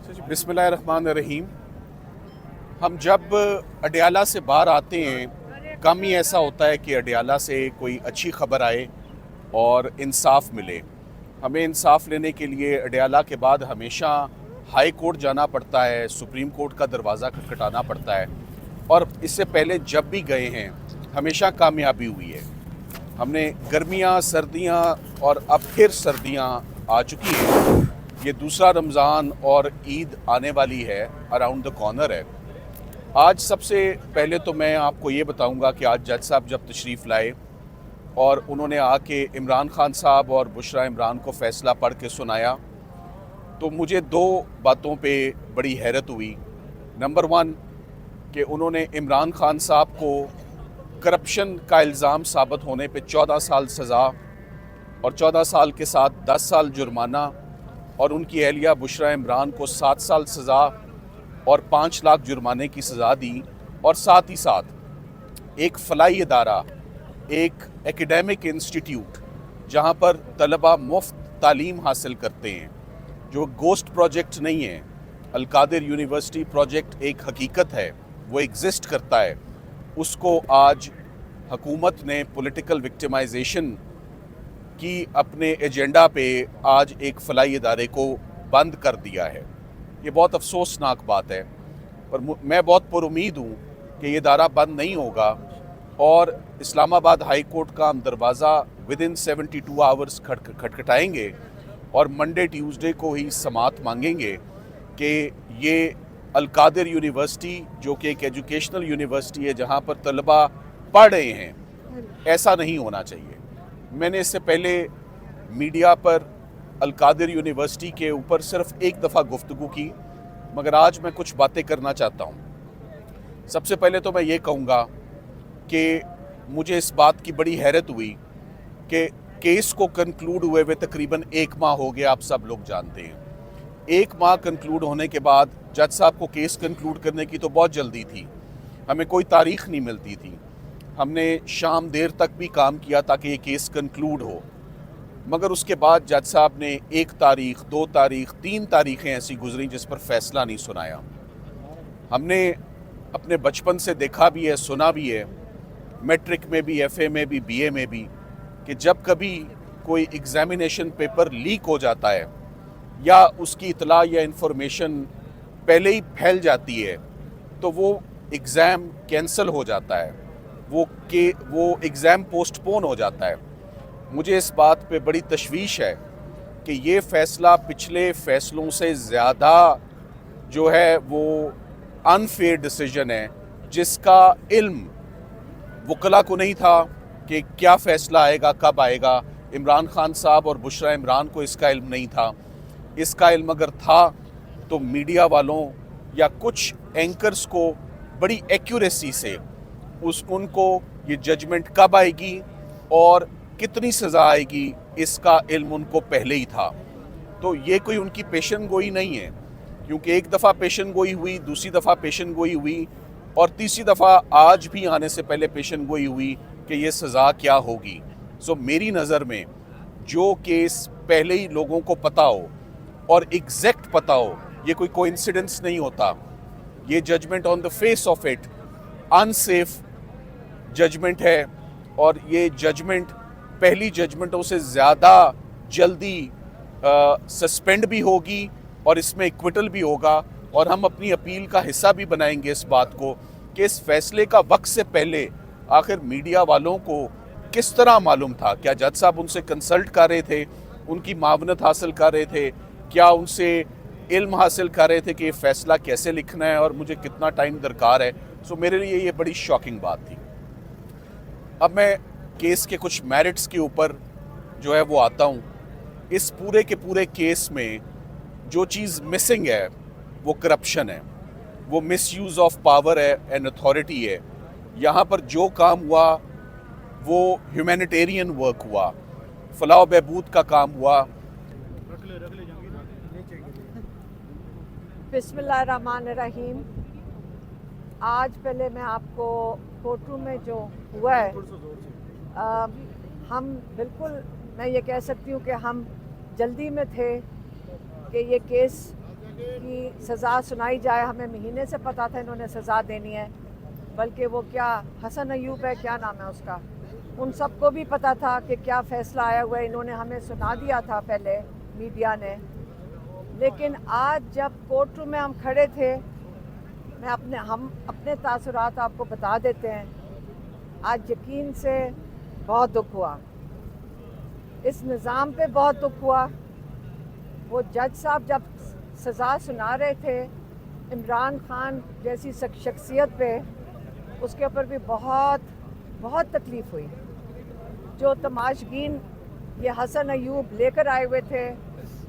बिस्मिल्लाहिर्रहमानिर्रहीम। हम जब अडयाला से बाहर आते हैं, कम ही ऐसा होता है कि अडयाला से कोई अच्छी खबर आए और इंसाफ मिले। हमें इंसाफ लेने के लिए अडयाला के बाद हमेशा हाई कोर्ट जाना पड़ता है, सुप्रीम कोर्ट का दरवाज़ा खटखटाना पड़ता है, और इससे पहले जब भी गए हैं हमेशा कामयाबी हुई है। हमने गर्मियाँ, सर्दियाँ और अब फिर सर्दियाँ आ चुकी हैं। ये दूसरा रमज़ान और ईद आने वाली है, अराउंड द कॉर्नर है। आज सबसे पहले तो मैं आपको ये बताऊंगा कि आज जज साहब जब तशरीफ़ लाए और उन्होंने आके इमरान खान साहब और बुशरा इमरान को फ़ैसला पढ़ के सुनाया, तो मुझे दो बातों पे बड़ी हैरत हुई। नंबर वन कि उन्होंने इमरान खान साहब को करप्शन का इल्ज़ाम साबित होने पे 14 साल सज़ा और 14 साल के साथ 10 साल जुर्माना, और उनकी अहलिया बुशरा इमरान को 7 साल सज़ा और 5 लाख जुर्माने की सज़ा दी। और साथ ही साथ एक फ़लाई इदारा, एक एकेडमिक इंस्टीट्यूट जहाँ पर तलबा मुफ्त तालीम हासिल करते हैं, जो गोस्ट प्रोजेक्ट नहीं है। अलकादिर यूनिवर्सिटी प्रोजेक्ट एक हकीकत है, वो एग्ज़िस्ट करता है। उसको आज हुकूमत ने पॉलिटिकल विक्टिमाइजेशन की अपने एजेंडा पे आज एक फ़लाई इदारे को बंद कर दिया है। ये बहुत अफसोसनाक बात है, पर मैं बहुत पुरुमीद हूँ कि ये इदारा बंद नहीं होगा और इस्लामाबाद हाई कोर्ट का हम दरवाज़ा विदिन 72 आवर्स खटखटाएंगे और मंडे ट्यूसडे को ही समात मांगेंगे कि ये अलकादिर यूनिवर्सिटी, जो कि एक एजुकेशनल यूनिवर्सिटी है जहाँ पर तलबा पढ़ रहे हैं, ऐसा नहीं होना चाहिए। मैंने इससे पहले मीडिया पर अलकादिर यूनिवर्सिटी के ऊपर सिर्फ एक दफ़ा गुफ्तगू की, मगर आज मैं कुछ बातें करना चाहता हूँ। सबसे पहले तो मैं ये कहूँगा कि मुझे इस बात की बड़ी हैरत हुई कि केस को कंक्लूड हुए हुए तकरीबन 1 माह हो गया, आप सब लोग जानते हैं। 1 माह कंक्लूड होने के बाद जज साहब को केस कंक्लूड करने की तो बहुत जल्दी थी, हमें कोई तारीख नहीं मिलती थी। हमने शाम देर तक भी काम किया ताकि ये केस कंक्लूड हो, मगर उसके बाद जज साहब ने 1 तारीख, 2 तारीख, 3 तारीखें ऐसी गुजरी जिस पर फ़ैसला नहीं सुनाया। हमने अपने बचपन से देखा भी है, सुना भी है, मैट्रिक में भी, FA में भी, BA में भी, कि जब कभी कोई एग्ज़ामिनेशन पेपर लीक हो जाता है या उसकी इतला या इन्फॉर्मेशन पहले ही फैल जाती है तो वो एग्ज़ाम कैंसिल हो जाता है, वो एग्ज़ाम पोस्टपोन हो जाता है। मुझे इस बात पे बड़ी तशवीश है कि ये फ़ैसला पिछले फ़ैसलों से ज़्यादा जो है वो अनफेयर डिसीजन है, जिसका इल्म वकला को नहीं था कि क्या फ़ैसला आएगा, कब आएगा। इमरान खान साहब और बुशरा इमरान को इसका इल्म नहीं था। इसका इल्म अगर था तो मीडिया वालों या कुछ एंकर्स को बड़ी एक्यूरेसी से उनको ये जजमेंट कब आएगी और कितनी सज़ा आएगी, इसका इल्म उनको पहले ही था। तो ये कोई उनकी पेशन गोई नहीं है, क्योंकि एक दफ़ा पेशन गोई हुई, दूसरी दफ़ा पेशन गोई हुई और तीसरी दफ़ा आज भी आने से पहले पेशन गोई हुई कि ये सज़ा क्या होगी। सो मेरी नज़र में जो केस पहले ही लोगों को पता हो और एग्जैक्ट पता हो, ये कोई कोइंसिडेंस नहीं होता। ये judgement on the face of it unsafe judgement है, और ये जजमेंट पहली जजमेंटों से ज़्यादा जल्दी सस्पेंड भी होगी और इसमें इक्विटल भी होगा। और हम अपनी अपील का हिस्सा भी बनाएंगे इस बात को कि इस फैसले का वक्त से पहले आखिर मीडिया वालों को किस तरह मालूम था। क्या जज साहब उनसे कंसल्ट कर रहे थे, उनकी मावनत हासिल कर रहे थे, क्या उनसे इल्म हासिल कर रहे थे कि ये फ़ैसला कैसे लिखना है और मुझे कितना टाइम दरकार है। सो मेरे लिए ये बड़ी शॉकिंग बात थी। अब मैं केस के कुछ मेरिट्स के ऊपर जो है वो आता हूँ। इस पूरे के पूरे केस में जो चीज़ मिसिंग है वो करप्शन है, वो मिसयूज़ ऑफ पावर है एंड अथॉरिटी है। यहाँ पर जो काम हुआ वो ह्यूमैनिटेरियन वर्क हुआ, फलाह बहबूद का काम हुआ। बिस्मिल्लाहिर्रहमानिर्रहीम। आज पहले मैं आपको कोर्ट रूम में जो हुआ है, हम बिल्कुल, मैं ये कह सकती हूँ कि हम जल्दी में थे कि ये केस کی سزا سنائی جائے. ہمیں مہینے سے پتہ تھا انہوں نے سزا دینی ہے، بلکہ وہ کیا حسن ایوب ہے، کیا نام ہے اس کا، ان سب کو بھی پتہ تھا کہ کیا فیصلہ آیا ہوا ہے. انہوں نے ہمیں سنا دیا تھا پہلے میڈیا نے. لیکن آج جب کورٹ روم میں ہم کھڑے تھے، ہم اپنے تاثرات آپ کو بتا دیتے ہیں. آج یقین سے بہت دکھ ہوا، اس نظام پہ بہت دکھ ہوا. وہ جج صاحب جب سزا سنا رہے تھے عمران خان جیسی شخصیت پہ، اس کے اوپر بھی بہت بہت تکلیف ہوئی. جو تماشگین یہ حسن ایوب لے کر آئے ہوئے تھے،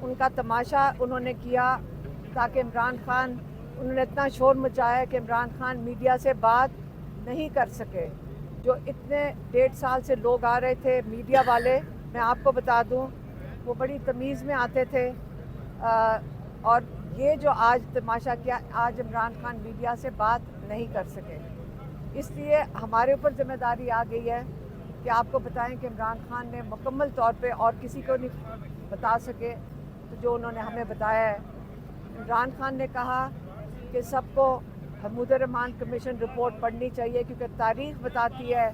ان کا تماشا انہوں نے کیا تاکہ عمران خان، انہوں نے اتنا شور مچایا کہ عمران خان میڈیا سے بات نہیں کر سکے. جو اتنے 1.5 سال سے لوگ آ رہے تھے میڈیا والے، میں آپ کو بتا دوں وہ بڑی تمیز میں آتے تھے، اور یہ جو آج تماشا کیا، آج عمران خان میڈیا سے بات نہیں کر سکے. اس لیے ہمارے اوپر ذمہ داری آ گئی ہے کہ آپ کو بتائیں کہ عمران خان نے مکمل طور پہ، اور کسی کو نہیں بتا سکے تو جو انہوں نے ہمیں بتایا ہے. عمران خان نے کہا کہ سب کو حمود الرحمان کمیشن رپورٹ پڑھنی چاہیے، کیونکہ تاریخ بتاتی ہے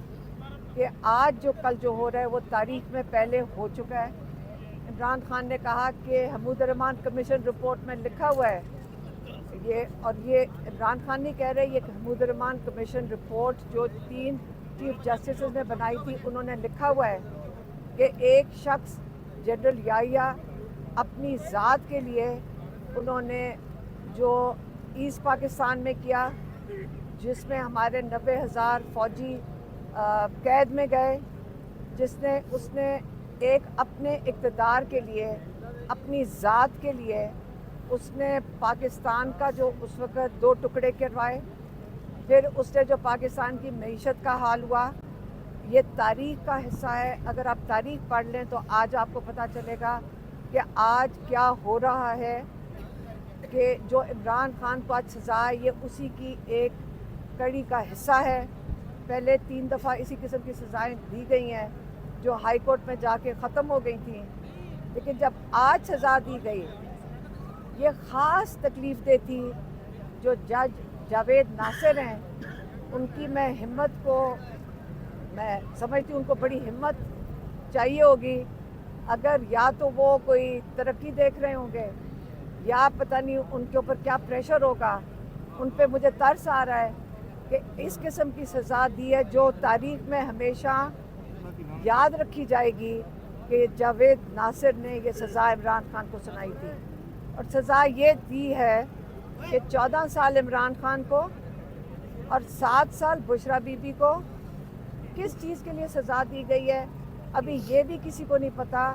کہ آج جو کل جو ہو رہا ہے وہ تاریخ میں پہلے ہو چکا ہے. عمران خان نے کہا کہ حمود الرحمان کمیشن رپورٹ میں لکھا ہوا ہے اور یہ عمران خان نہیں کہہ رہے، یہ حمود الرحمان کمیشن رپورٹ جو 3 چیف جسٹسز نے بنائی تھی، انہوں نے لکھا ہوا ہے کہ ایک شخص جنرل یحییٰ اپنی ذات کے لیے انہوں نے جو ایسٹ پاکستان میں کیا، جس میں ہمارے 90,000 فوجی قید میں گئے، اس نے ایک اپنے اقتدار کے لیے، اپنی ذات کے لیے اس نے پاکستان کا جو اس وقت 2 ٹکڑے کروائے. پھر اس نے جو پاکستان کی معیشت کا حال ہوا، یہ تاریخ کا حصہ ہے. اگر آپ تاریخ پڑھ لیں تو آج آپ کو پتہ چلے گا کہ آج کیا ہو رہا ہے، کہ جو عمران خان کو آج سزا ہے یہ اسی کی ایک کڑی کا حصہ ہے. پہلے 3 دفعہ اسی قسم کی سزائیں دی گئی ہیں جو ہائی کورٹ میں جا کے ختم ہو گئی تھیں، لیکن جب آج سزا دی گئی یہ خاص تکلیف دہ تھی. جو جج جاوید ناصر ہیں، ان کی میں ہمت کو، میں سمجھتی ہوں ان کو بڑی ہمت چاہیے ہوگی. اگر یا تو وہ کوئی ترقی دیکھ رہے ہوں گے یا پتہ نہیں ان کے اوپر کیا پریشر ہوگا. ان پہ مجھے ترس آ رہا ہے کہ اس قسم کی سزا دی ہے جو تاریخ میں ہمیشہ یاد رکھی جائے گی کہ جاوید ناصر نے یہ سزا عمران خان کو سنائی تھی. اور سزا یہ دی ہے کہ 14 سال عمران خان کو اور 7 سال بشرا بی بی کو. کس چیز کے لیے سزا دی گئی ہے ابھی یہ بھی کسی کو نہیں پتہ.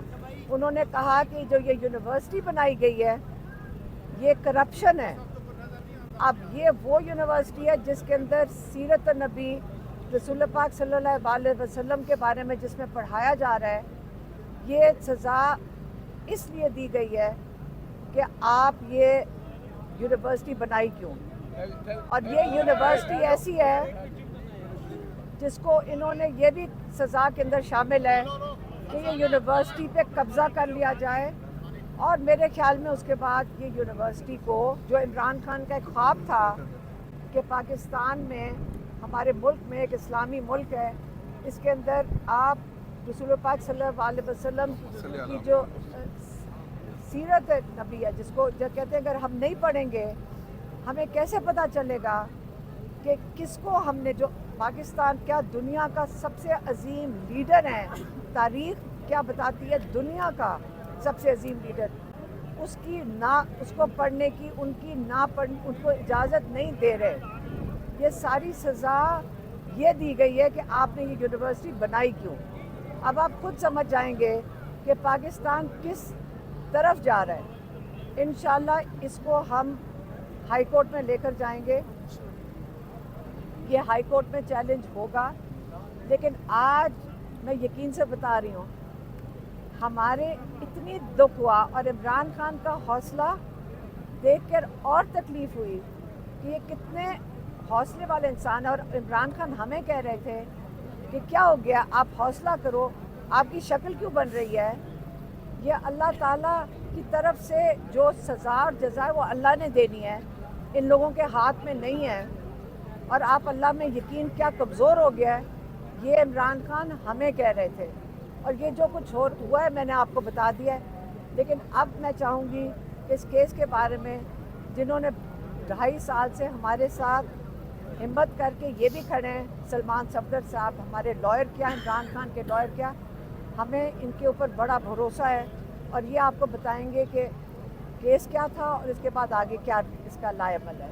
انہوں نے کہا کہ جو یہ یونیورسٹی بنائی گئی ہے یہ کرپشن ہے. اب یہ وہ یونیورسٹی ہے جس کے اندر سیرت النبی رسول پاک صلی اللہ علیہ وسلم کے بارے میں جس میں پڑھایا جا رہا ہے. یہ سزا اس لیے دی گئی ہے کہ آپ یہ یونیورسٹی بنائی کیوں. اور یہ یونیورسٹی ایسی ہے جس کو انہوں نے یہ بھی سزا کے اندر شامل ہے کہ یہ یونیورسٹی پہ قبضہ کر لیا جائے. اور میرے خیال میں اس کے بعد یہ یونیورسٹی کو، جو عمران خان کا ایک خواب تھا کہ پاکستان میں، ہمارے ملک میں ایک اسلامی ملک ہے، اس کے اندر آپ رسول پاک صلی اللہ علیہ وسلم کی جو سیرت نبی ہے، جس کو جو کہتے ہیں اگر ہم نہیں پڑھیں گے ہمیں کیسے پتہ چلے گا کہ کس کو ہم نے، جو پاکستان کیا دنیا کا سب سے عظیم لیڈر ہے، تاریخ کیا بتاتی ہے دنیا کا سب سے عظیم لیڈر، اس کو پڑھنے کی ان کو اجازت نہیں دے رہے. یہ ساری سزا یہ دی گئی ہے کہ آپ نے یہ یونیورسٹی بنائی کیوں. اب آپ خود سمجھ جائیں گے کہ پاکستان کس طرف جا رہا ہے. انشاءاللہ اس کو ہم ہائی کورٹ میں لے کر جائیں گے. یہ ہائی کورٹ میں چیلنج ہوگا. لیکن آج میں یقین سے بتا رہی ہوں ہمارے اتنی دکھ ہوا اور عمران خان کا حوصلہ دیکھ کر اور تکلیف ہوئی کہ یہ کتنے حوصلے والے انسان ہیں. اور عمران خان ہمیں کہہ رہے تھے کہ کیا ہو گیا، آپ حوصلہ کرو، آپ کی شکل کیوں بن رہی ہے. یہ اللہ تعالیٰ की तरफ से जो सज़ा और जज़ा है वो अल्लाह ने देनी है, इन लोगों के हाथ में नहीं है। और आप अल्लाह में यकीन क्या कमज़ोर हो गया है, ये इमरान खान हमें कह रहे थे। और ये जो कुछ हुआ है मैंने आपको बता दिया है। लेकिन अब मैं चाहूँगी कि इस केस के बारे में जिन्होंने 2.5 साल से हमारे साथ हिम्मत करके ये भी खड़े हैं, सलमान सफदर साहब हमारे लॉयर क्या, इमरान खान के लॉयर क्या, हमें इनके ऊपर बड़ा भरोसा है। और ये आपको बताएंगे कि केस क्या था और इसके बाद आगे क्या इसका लाएअमल है।